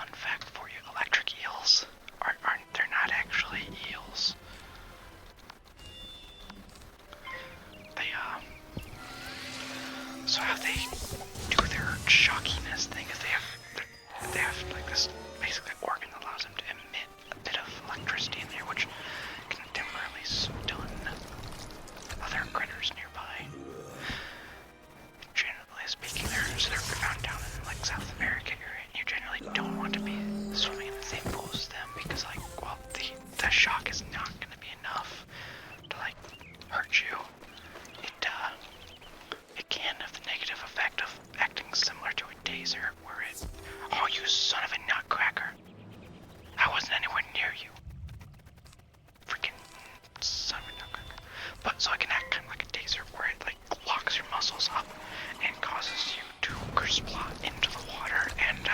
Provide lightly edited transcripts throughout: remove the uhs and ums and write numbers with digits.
fun fact for you. Electric eels they're not actually eels. They, so how they do their shockiness thing is they have like this basically organ that allows them to emit a bit of electricity in there, which can temporarily stun other critters nearby. Generally speaking, they're found down in like South America area, and you generally don't want to be swimming in the same pool as them because, like, well, the shock is not going to be enough to like hurt you. It can have the negative effect of acting similar to a taser, where it, oh, you son of a nutcracker! I wasn't anywhere near you. Freaking son of a nutcracker. But so it can act kind of like a taser, where it like locks your muscles up and causes you to kersplat into the water. And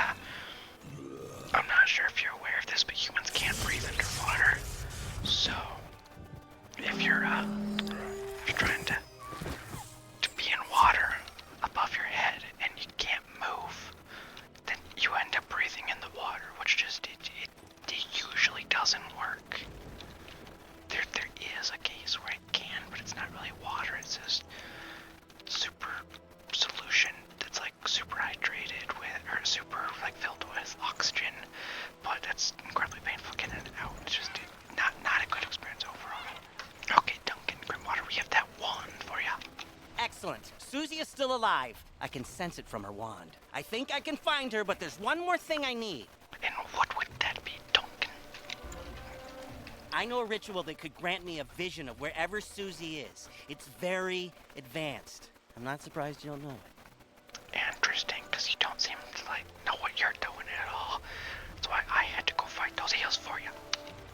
I'm not sure if you're aware of this, but humans can't breathe underwater. So if you're trying to be in water above your head and you can't move, then you end up breathing in the water, which just it usually doesn't work. There is a case where it can, but it's not really water. It's just super solution that's like super hydrated with, or super like filled with oxygen, but that's incredibly painful getting it out. It's just not a good experience overall. Okay, Duncan Grimwater, we have that wand for you. Excellent. Susie is still alive. I can sense it from her wand. I think I can find her, but there's one more thing I need. And what would that be, Duncan? I know a ritual that could grant me a vision of wherever Susie is. It's very advanced. I'm not surprised you don't know it. Interesting, because you don't seem to like know what you're doing at all. That's why I had to go fight those eels for you.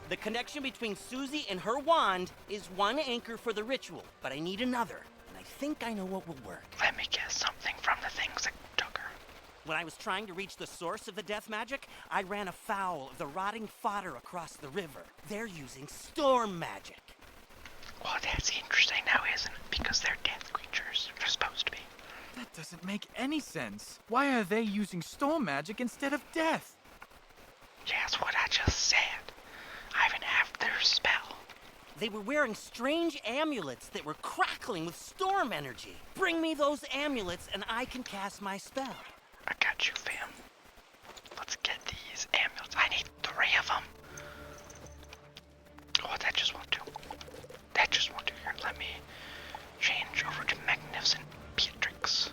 The connection between Susie and her wand is one anchor for the ritual, but I need another. I think I know what will work. Let me guess something from the things that took her. When I was trying to reach the source of the death magic, I ran afoul of the rotting fodder across the river. They're using storm magic. Well, that's interesting now, isn't it? Because they're death creatures. They're supposed to be. That doesn't make any sense. Why are they using storm magic instead of death? Yeah, that's what I just said. I even have their spell. They were wearing strange amulets that were crackling with storm energy. Bring me those amulets and I can cast my spell. I got you, fam. Let's get these amulets. I need 3 of them. Oh, that just won't do. That just won't do. Here, let me change over to Magnificent Beatrix.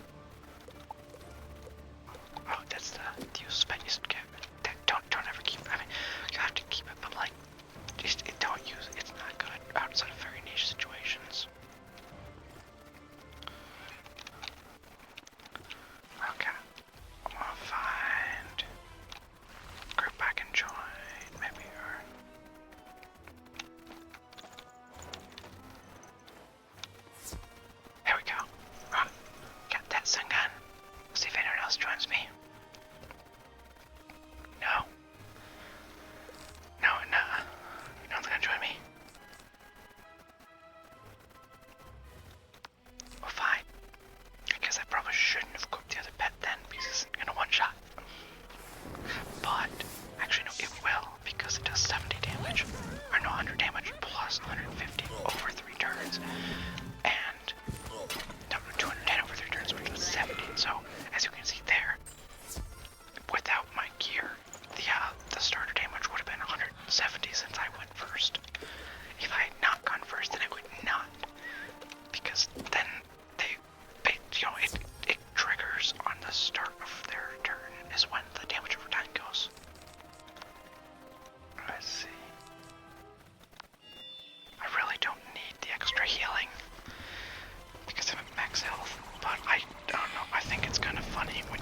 Oh, that's the use spell. Don't ever keep it. I mean, you have to keep it, but like, just don't use it. It's not good outside of very niche situations. Okay. I'm gonna find group I can join, maybe, or here we go. Right. Got that sun gun. See if anyone else joins me. No. No one's gonna join me. Well, fine. I guess I probably shouldn't have cooked the other pet then, because it's in a one-shot. But, actually no, it will, because it does 70 damage. Or no, 100 damage plus 150 over 3 turns. And, no, 210 over 3 turns, which was 70. So, as you can see there, without my gear, the starter damage would have been 170 since I went first. If I had not gone first, then I would not. Because then it triggers on the start of their turn is when the damage over time goes. Let's see. I really don't need the extra healing because I'm at max health, but I don't know. I think it's kind of funny when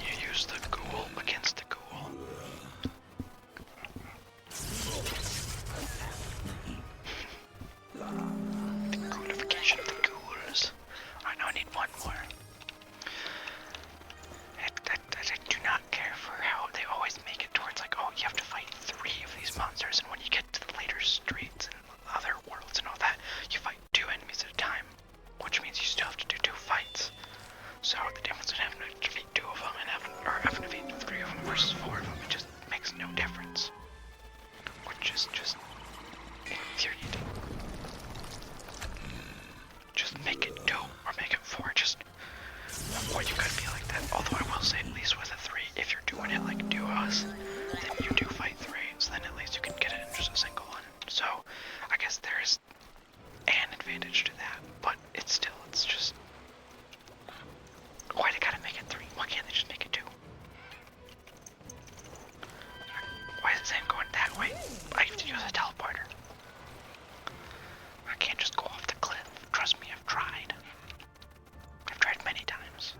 difference. Which is just infuriating. Just make it 2 or make it 4. Just, or you could be like that. Although I will say, at least with a 3, if you're doing it like duos, then you do fight 3. So then at least you can get it in just a single one. So I guess there's an advantage to that, but it's still, it's just, why they gotta make it 3? Why can't they just make it 2? Why is Sam going that way? I have to use a teleporter. I can't just go off the cliff. Trust me, I've tried. I've tried many times.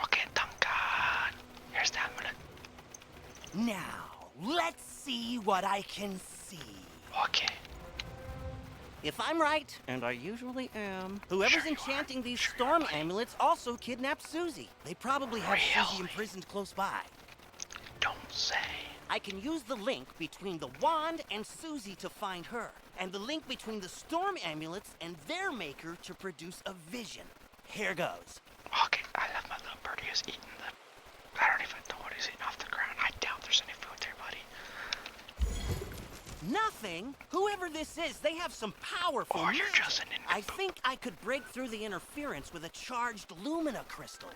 Okay, Duncan. Here's the amulet. Now, let's see what I can see. Okay. If I'm right, and I usually am, whoever's Sure you enchanting are. these Sure storm you are, buddy. amulets also kidnapped Susie. They probably have Susie Really? imprisoned close by. Don't say. I can use the link between the wand and Susie to find her, and the link between the storm amulets and their maker to produce a vision. Here goes. Okay, I love my little birdie who's eating the... I don't even know what he's eating off the ground. I doubt there's any food there, buddy. Nothing? Whoever this is, they have some powerful Or you're magic. just an I infant. think I could break through the interference with a charged lumina crystal.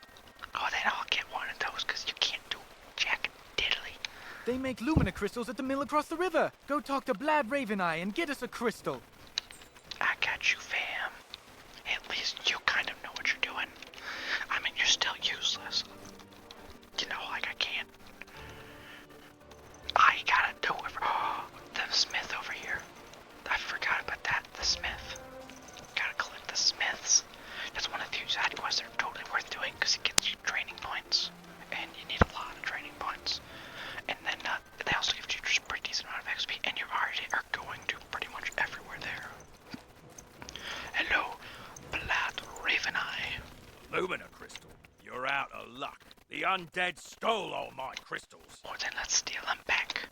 Oh, then I'll get one of those, because you can't do jack diddly. They make lumina crystals at the mill across the river. Go talk to Blab Raveneye and get us a crystal. I got you, fam. At least you kind of know what you're doing. I mean, you're still useless. You know, like I can't. I gotta do it. Oh, the smith over here. I forgot about that. The smith. Gotta collect the smiths. That's one of the few side quests that are totally worth doing because it gets you training points. And you need a lot of training points. And then they also give you just a pretty decent amount of XP. And you already are going to pretty much everywhere there. Hello, Blood Raveneye. Lumina crystal, you're out of luck. The undead stole all my crystals. Well, then let's steal them back.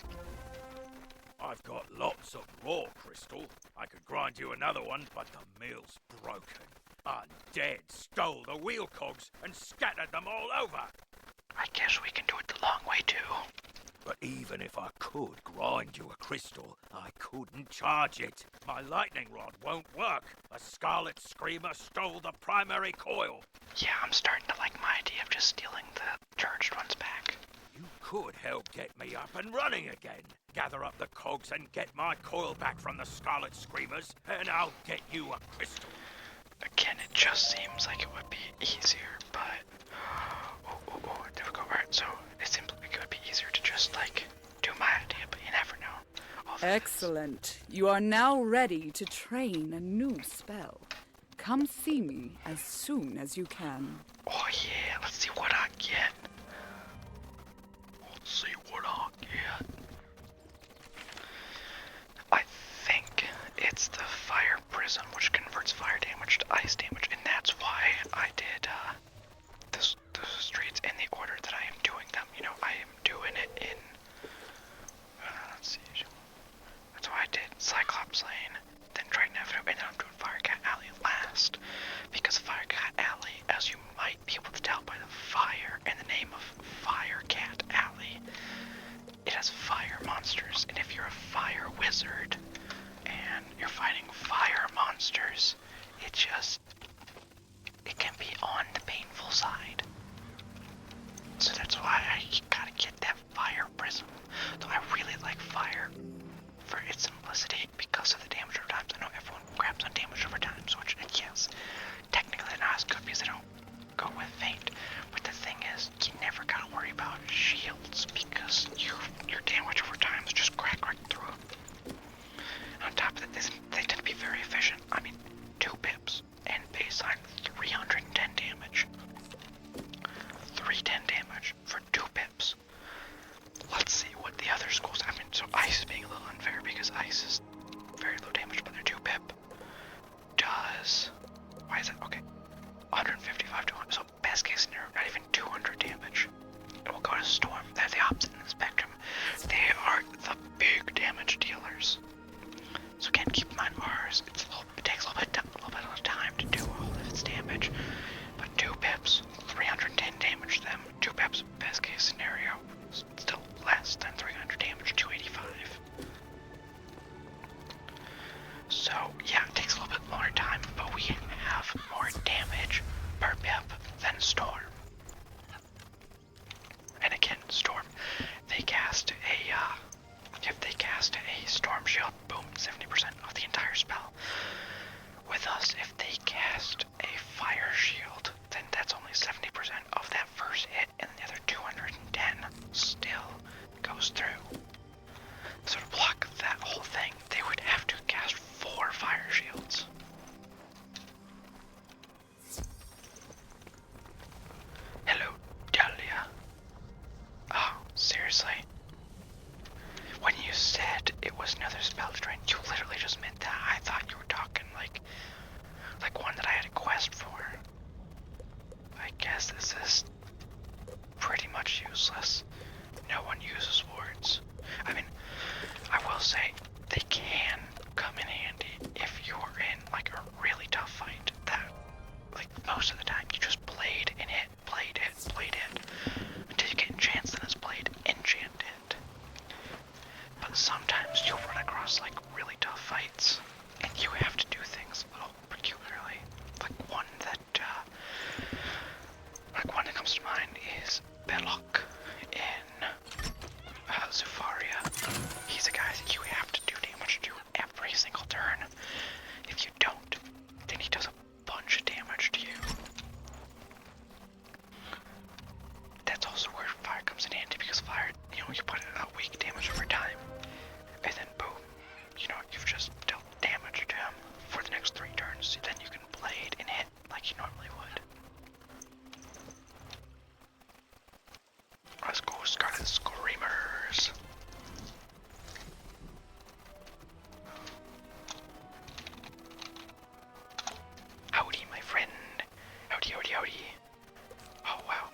I've got lots of raw crystal. I could grind you another one, but the mill's broken. Undead stole the wheel cogs and scattered them all over. I guess we can do it the long way, too. But even if I could grind you a crystal, I couldn't charge it. My lightning rod won't work. A Scarlet Screamer stole the primary coil. Yeah, I'm starting to like my idea of just stealing the charged ones back. You could help get me up and running again. Gather up the cogs and get my coil back from the Scarlet Screamers, and I'll get you a crystal. Again, it just seems like it would be easier, but... Oh, there we go. Alright, so it seems like it would be easier to just, like, do my idea, but you never know. All the Excellent. You are now ready to train a new spell. Come see me as soon as you can. Oh yeah, let's see what I get. Let's see what I get. I think it's the fire prism, which converts fire damage to ice damage, and that's why I did the streets in the order that I am doing them. You know, I am doing it in. Let's see. That's why I did Cyclops Lane, then Triton Avenue, and then I'm doing Firecat Alley last. Because Firecat Alley, as you might be able to tell by the fire and the name of Firecat Alley, it has fire monsters. And if you're a fire wizard and you're fighting fire monsters, it can be on the painful side. So that's why I gotta get that fire prism. Though I really like fire for its simplicity because of the damage over time. I know everyone grabs on damage over time, so which, yes, technically they're not as good because they don't go with faint. But the thing is, you never gotta worry about shields because your damage over time is just crack right through. On top of that, they tend to be very efficient. I mean, 2 pips and baseline 310 damage. 310 damage for 2 pips. Let's see what the other schools. I mean, so ice is being a little unfair because ice is very low damage, but their 2 pip does. Why is that? Okay. 155 to 100. So best case scenario, not even 200 damage. And we'll go to Storm. They're the opposite in the spectrum. They are the big damage dealers. So again, keep in mind ours. It takes a little bit of time to do all of its damage. But 2 pips, 310 damage to them. 2 pips, best case scenario. Still less goes through. So to block that whole thing, they would have to cast 4 fire shields. Hello, Dahlia. Oh, seriously? When you said it was another spell drain, you literally just meant that. I thought you were talking like one that I had a quest for. I guess this is pretty much useless. No one uses wards. I mean, I will say they can come in handy if you're in like a really tough fight. That, like, most of the time you just blade and hit, blade hit, blade hit until you get enchants, then it's blade, enchant it. But sometimes you'll run across like really tough fights, and you have to do things a little peculiarly. Like one that comes to mind is Belloc in Zufaria. He's a guy that you have to do damage to every single turn. If you don't, then he does a bunch of damage to you. That's also where fire comes in handy, because fire, you put a weak damage over time, and then boom, you've just dealt damage to him for the next 3 turns. Then you can blade and hit like you normally would. Let's go, Scarlet Screamers. Howdy, my friend. Howdy, howdy, howdy. Oh, wow.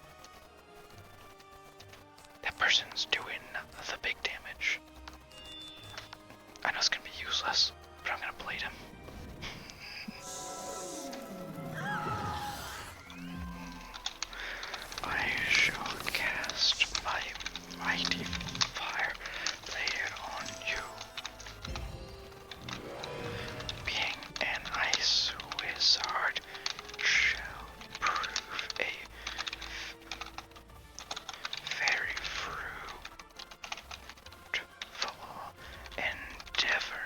That person's doing the big damage. I know it's gonna be useless, but I'm gonna blade him. I shall cast my mighty fire blade on you. Being an ice wizard shall prove a very fruitful endeavor.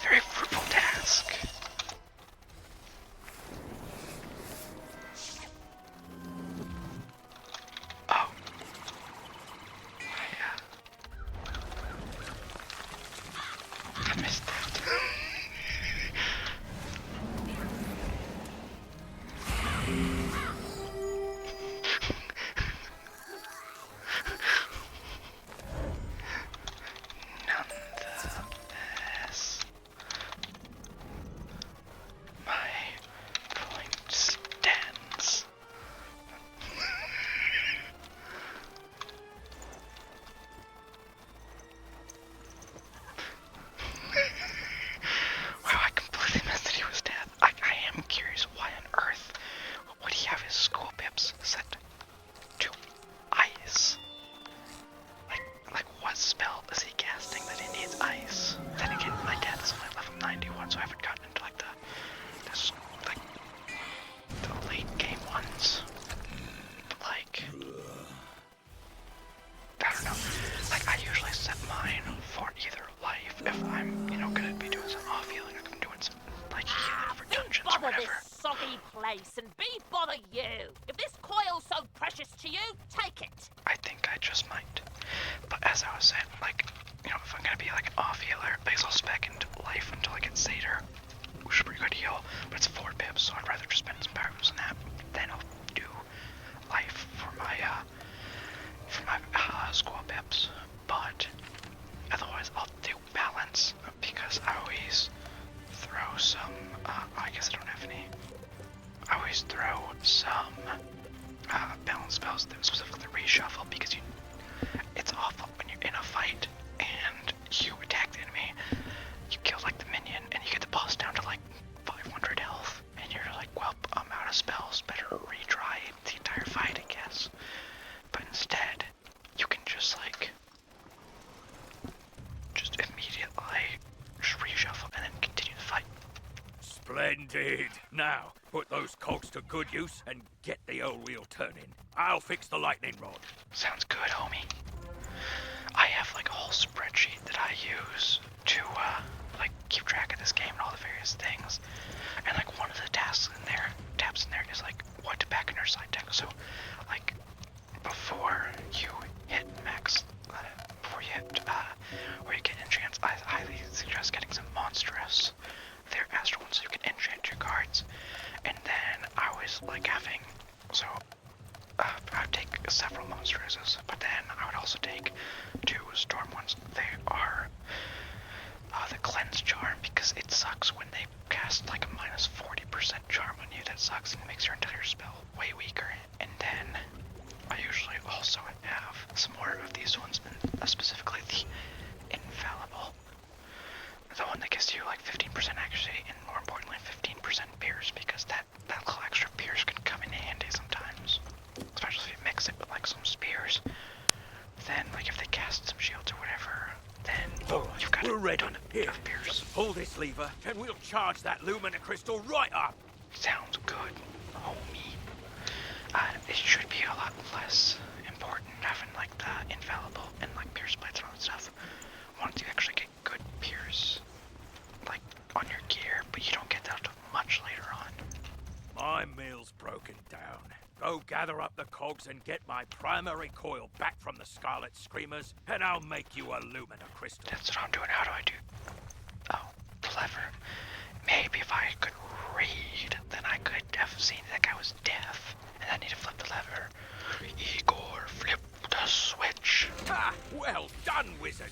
Very fruitful task. Oh. I missed that. Nonetheless, my point stands. Wow, I completely missed that he was dead. I am curious why on earth would he have his school pips set to ice? Like what spell is he casting that he needs ice? Then again, my death is only level 91, so I haven't gotten into like the late game ones. Like, I don't know. Like, I usually set mine for either life if I'm, gonna be doing some off healing, if I'm doing some like healing for dungeons or Bother whatever. this soggy place and be bother you. If this coil's so precious to you, take it. I think I just might. But as I was saying, like, if I'm gonna be like an off healer, because I'll spec into life until I get Satyr, which is pretty good heal, but it's 4 pips, so I'd rather just spend some power moves on that. Then I'll do life for my school pips. But otherwise, I'll do balance, because I always throw some. I guess I don't have any. I always throw some balance spells that specifically reshuffle, because it's awful when you're in a fight and you attack the enemy, you kill like the minion, and you get the boss down to like 500 health, and you're like, well, I'm out of spells, better retry the entire fight, I guess. But instead, you can just immediately just reshuffle and then continue the fight. Splendid. Now, put those cogs to good use and get the old wheel turning. I'll fix the lightning rod. Sounds good, homie. I have like a whole spreadsheet that I use to like keep track of this game and all the various things. And like one of the tabs in there is like what to pack in your side deck. So like before you hit max, before you hit where you get enchants, I highly suggest getting some monstrous. They're astral ones so you can enchant your cards. And then I always like having, so I would take several monstresses, but then I would also take 2 storm ones. They are the cleanse charm, because it sucks when they cast like a minus 40% charm on you. That sucks and makes your entire spell way weaker. And then I usually also have some more of these ones, and specifically the infallible, the one that gives you like 15% accuracy and more importantly 15% pierce, because that little extra pierce can come in handy sometimes, especially if you mix it with like some spears. Then like if they cast some shields or whatever, then you've got we're ready. Here, of pierce. just pull this lever and we'll charge that Lumina crystal right up. Sounds good, homie. It should be a lot less important having like the infallible and like pierce blades and all that stuff once you actually get good pierce like on your gear, but you don't get that till much later on. My mill's broken down. Go gather up the cogs and get my primary coil back from the Scarlet Screamers, and I'll make you a Lumina crystal. That's what I'm doing. How do I do? Oh, the lever. Maybe if I could read, then I could have seen that guy was deaf, and I need to flip the lever. Igor, flip the switch. Ha! Well done, wizard.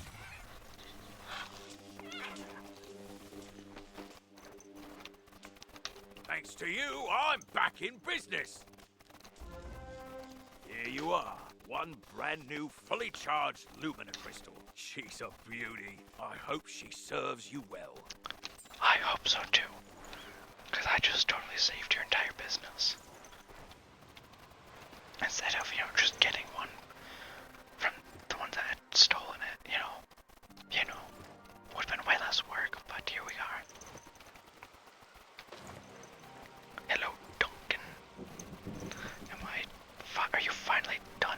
Thanks to you, I'm back in business. Here you are, one brand new, fully charged Lumina crystal. She's a beauty. I hope she serves you well. I hope so too, because I just totally saved your entire business. Instead of, just getting one from the one that had stolen it, would have been way less work, but here we are. Hello, Duncan. Are you finally done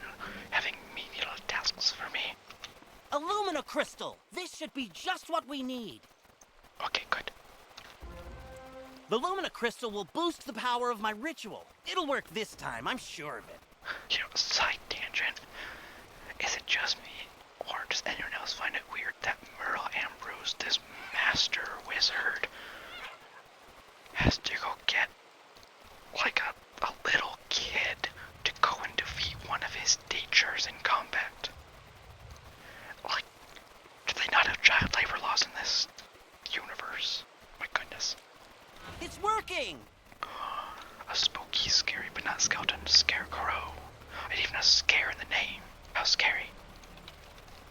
having menial tasks for me? A Lumina crystal! This should be just what we need. Okay, good. The Lumina crystal will boost the power of my ritual. It'll work this time, I'm sure of it. Side tangent. Is it just me, or does anyone else find it weird that Merle Ambrose, this master wizard, has to go get like a little kid to go and defeat one of his teachers in combat? Like, do they not have child labor laws in this universe? My goodness. It's working! A spooky, scary, but not skeleton scarecrow. And even a scare in the name. How scary.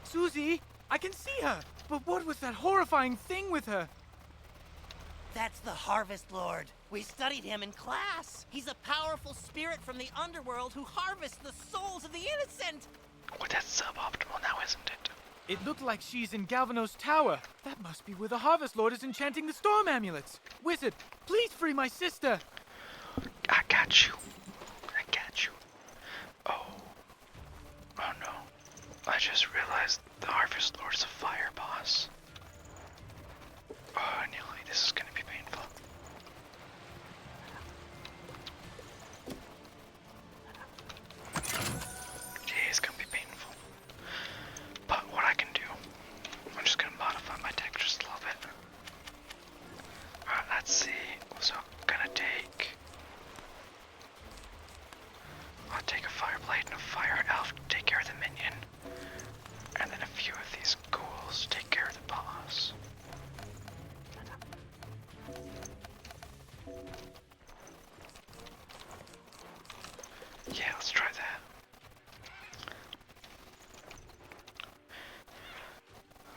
Susie, I can see her. But what was that horrifying thing with her? That's the Harvest Lord. We studied him in class. He's a powerful spirit from the underworld who harvests the souls of the innocent. Well, that's suboptimal now, isn't it? It looked like she's in Galvanos Tower. That must be where the Harvest Lord is enchanting the storm amulets. Wizard, please free my sister. I got you. Oh. Oh no. I just realized the Harvest Lord is a fire boss. Oh, Neely, this is gonna be painful. It's gonna be painful. But what I can do, I'm just gonna modify my deck just a little bit. Alright, let's see. So I'm gonna I'll take a Fireblade and a Fire Elf to take care of the minion. And then a few of these ghouls to take care of the boss. Yeah, let's try that.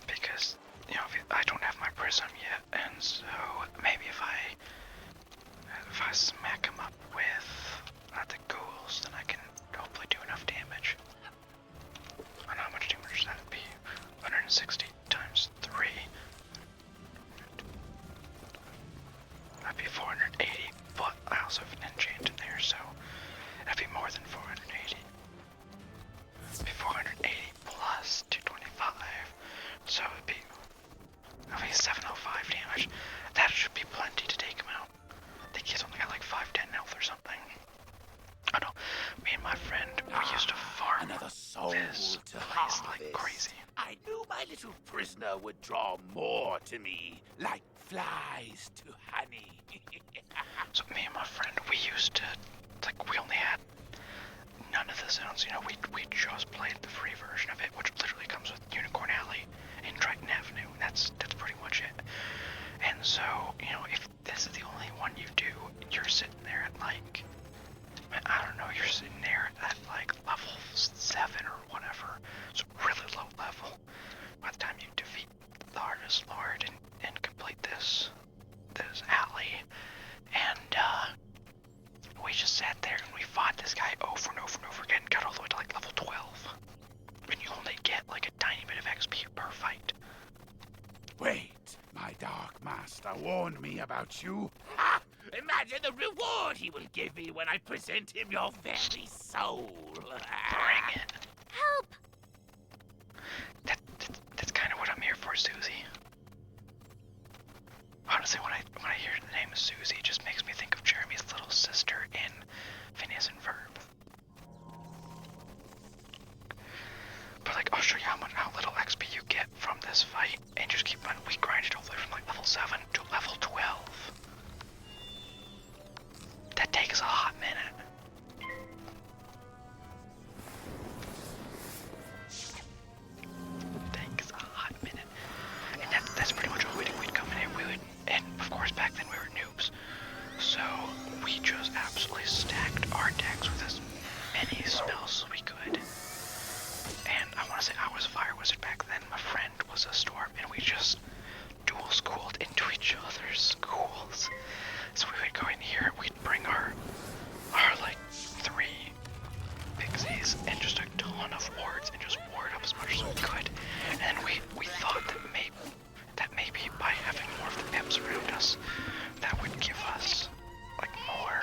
Because, I don't have my prism yet, and so maybe if I smack him up with the ghouls, then I can hopefully do enough damage. I don't know how much damage does that be. 160 times 3. That'd be 480, but I also me and my friend, we used to farm Another soul this to place like harvest. crazy. I knew my little prisoner would draw more to me, like flies to honey. So me and my friend, we used to, like, we only had none of the sounds, you know, we just played the free version of it, which literally comes with Unicorn Alley and Triton Avenue. That's pretty much it. And so, you know, if this is the only one you do, you're sitting there at like, I don't know, you're sitting there at like level 7 or whatever. So really low level. By the time you defeat the Harvest Lord and complete this alley, and we just sat there and we fought this guy over and over and over again, got all the way to like level 12. And you only get like a tiny bit of XP per fight. Wait, my dark master warned me about you. Ha! Imagine the reward he will give me when I present him your very soul. Bring it. Help! That's kind of what I'm here for, Susie. Honestly, when I hear the name of Susie, it just makes me think of Jeremy's little sister in Phineas and Ferb. But like, I'll show you how little XP you get from this fight, and just keep on. We grinded all the way from like level 7 to level 12. That takes a hot minute. Takes a hot minute, and that's pretty much all we do. We'd come in here, and of course back then we were noobs, so we just absolutely stacked our decks with as many spells as we could. And I want to say I was a fire wizard back then. My friend was a storm, and we just dual schooled into each other's schools. So we would go in here, we'd bring our like 3 pixies and just a ton of wards and just ward up as much as we could. And then we thought that maybe by having more of the imps around us, that would give us like more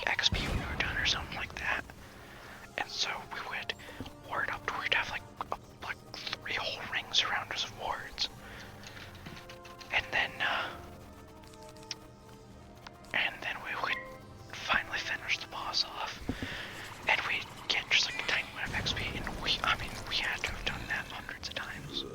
XP when we were done or something like that. And so we would ward up to where we'd have like 3 whole rings around us of wards. And then we would finally finish the boss off, and we'd get just like a tiny amount of XP, and we had to have done that hundreds of times.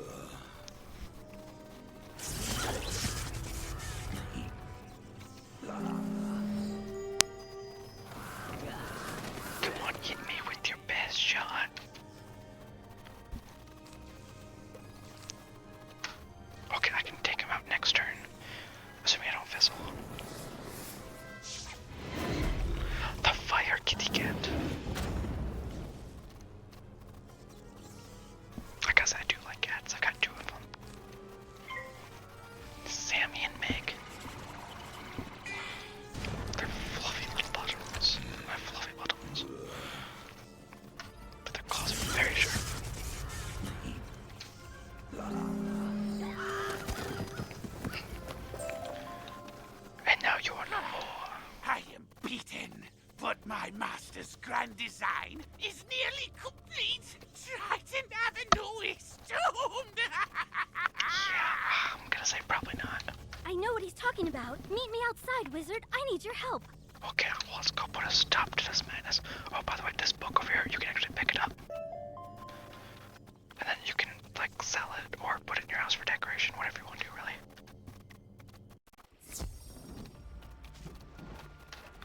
Come on, hit me with your best shot. Okay, I can take him out next turn, assuming I don't fizzle. The fire kitty cat. I guess I do like cats. I got 2 of them. Sammy and Meg. They're fluffy little buttons. My fluffy buttons. But their claws are very sharp. And now you are no more. I am beaten, but my master's grand design is nearly complete. Triton Avenue is doomed. Yeah, I'm gonna say probably not. I know what he's talking about. Meet me outside, wizard. I need your help. Okay, well, let's go put a stop to this madness. Oh, by the way, this book over here, you can actually pick it up. And then you can, like, sell it or put it in your house for decoration, whatever you want to do, really.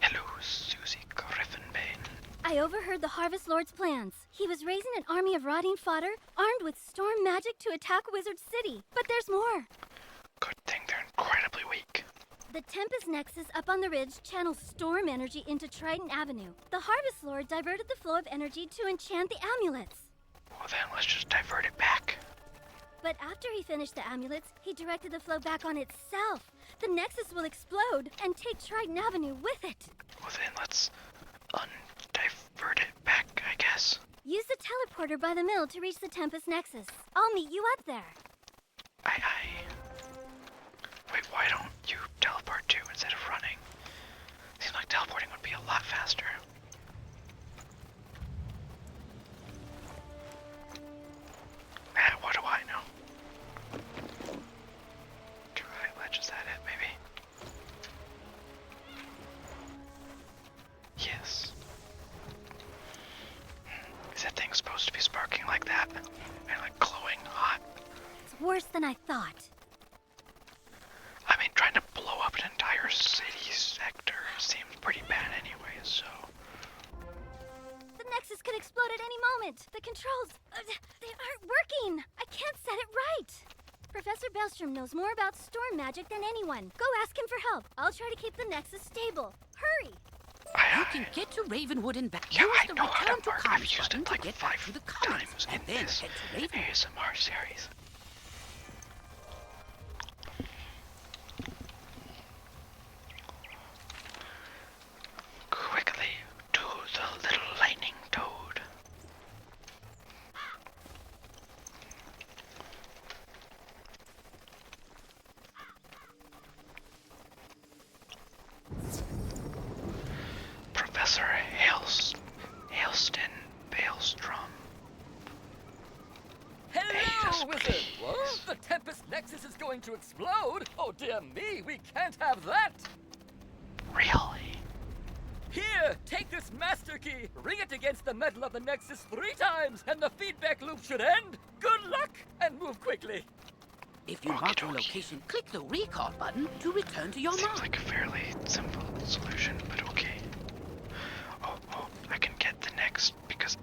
Hello, Susie Griffinbane. I overheard the Harvest Lord's plans. He was raising an army of rotting fodder, armed with storm magic to attack Wizard City. But there's more. Good thing they're incredibly weak. The Tempest Nexus up on the ridge channels storm energy into Triton Avenue. The Harvest Lord diverted the flow of energy to enchant the amulets. Well, then let's just divert it back. But after he finished the amulets, he directed the flow back on itself. The Nexus will explode and take Triton Avenue with it. Well, then let's undivert it back, I guess. Use the teleporter by the mill to reach the Tempest Nexus. I'll meet you up there. Aye. Wait, why don't you teleport too instead of running? Seems like teleporting would be a lot faster. What do I know? Try ledge, is that it, maybe? Yes. like that. And like glowing hot. It's worse than I thought. I mean, trying to blow up an entire city sector seems pretty bad anyway, so... The Nexus could explode at any moment. The controls, they aren't working. I can't set it right. Professor Bellstrom knows more about storm magic than anyone. Go ask him for help. I'll try to keep the Nexus stable. Hurry! You can get to Ravenwood and back. Yeah, Use I the know how return to to mark. I've comms used button it to like get back 5 to the commons, times and in then this head to Ravenwood. ASMR series. Quickly to the little lightning toad. Professor Hailston Baelstrom. Hello, Please, Wizard! What? The Tempest Nexus is going to explode? Oh dear me, we can't have that! Really? Here, take this master key, ring it against the metal of the Nexus 3 times, and the feedback loop should end. Good luck, and move quickly. If you mark your Okey-dokey. location, click the recall button to return to your Seems mark. like a fairly simple solution, but okay. Oh, I can get the next, because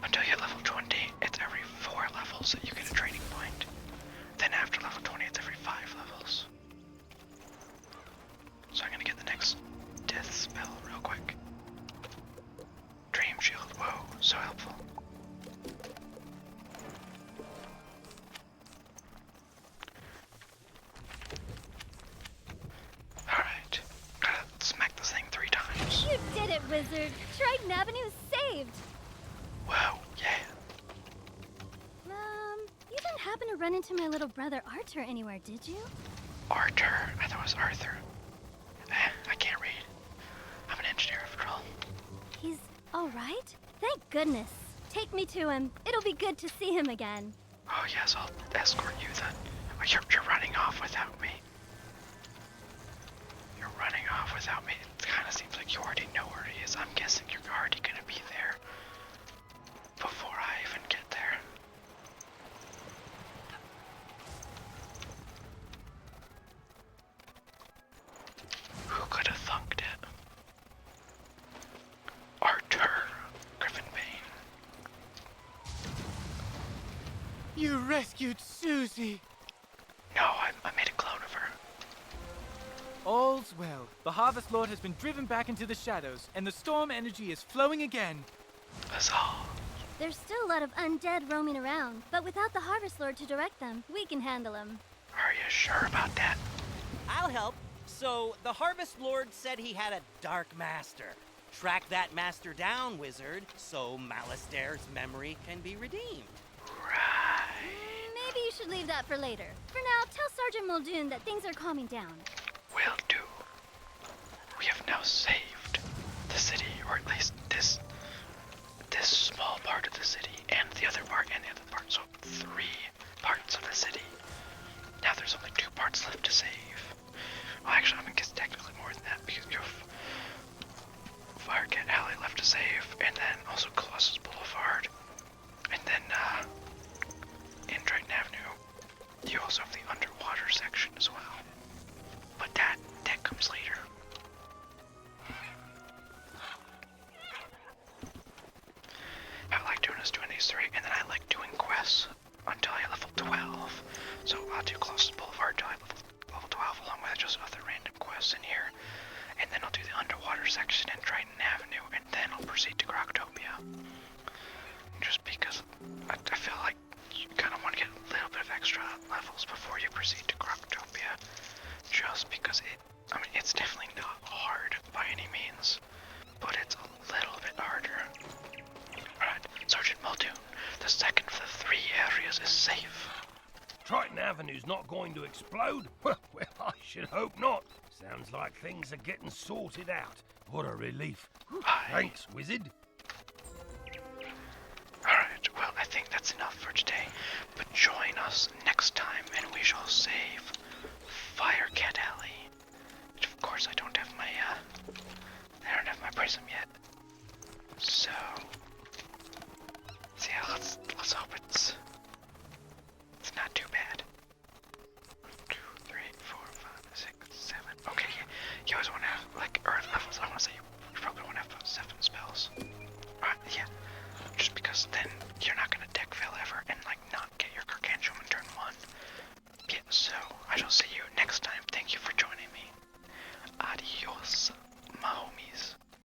until you hit level 20, it's every 4 levels that you get a training point. Then after level 20, it's every 5 levels. So I'm gonna get the next death spell real quick. Dream Shield, whoa, so helpful. Alright, gotta smack this thing 3 times. You did it, Wizard. Triton Avenue is saved. Whoa, yeah. You didn't happen to run into my little brother Arthur anywhere, did you? Arthur, I thought it was Arthur. I can't read. I'm an engineer after all. He's all right? Thank goodness. Take me to him. It'll be good to see him again. Oh yes, I'll escort you then. Oh, you're running off without me. You're running off without me. It kind of seems like you already know where he is. I'm guessing you're already gonna be there before I even get there. Who could have thunked it? Arthur Griffinbane. You rescued Susie. No, I made a clone of her. All's well. The Harvest Lord has been driven back into the shadows, and the storm energy is flowing again. That's all. There's still a lot of undead roaming around, but without the Harvest Lord to direct them, we can handle them. Are you sure about that? I'll help. So, the Harvest Lord said he had a Dark Master. Track that master down, Wizard, so Malastaire's memory can be redeemed. Right. Maybe you should leave that for later. For now, tell Sergeant Muldoon that things are calming down. Will do. We have now saved the city, or at least this small part of the city, and the other part, and the other part. So 3 parts of the city. Now there's only 2 parts left to save. Well, actually, I'm gonna guess technically more than that, because you have Firecat Alley left to save, and then also Colossus Boulevard, and then in Triton Avenue, you also have the underwater section as well. But that comes later. I like doing these 3, and then I like doing quests until I level 12. So I'll do Colossus Boulevard until I level 12, along with just other random quests in here. And then I'll do the underwater section in Triton Avenue, and then I'll proceed to Groctopia. Just because I feel like you kind of want to get a little bit of extra levels before you proceed to Groctopia. Just because it's definitely not hard by any means, but it's a little bit harder. Alright, Sergeant Muldoon, the second of the 3 areas is safe. Triton Avenue's not going to explode? Well, I should hope not. Sounds like things are getting sorted out. What a relief. Thanks, Wizard. Alright, well, I think that's enough for today, but join us next time and we shall save Firecat Alley. Which, of course, I don't have my prism yet. So, Yeah, let's hope it's not too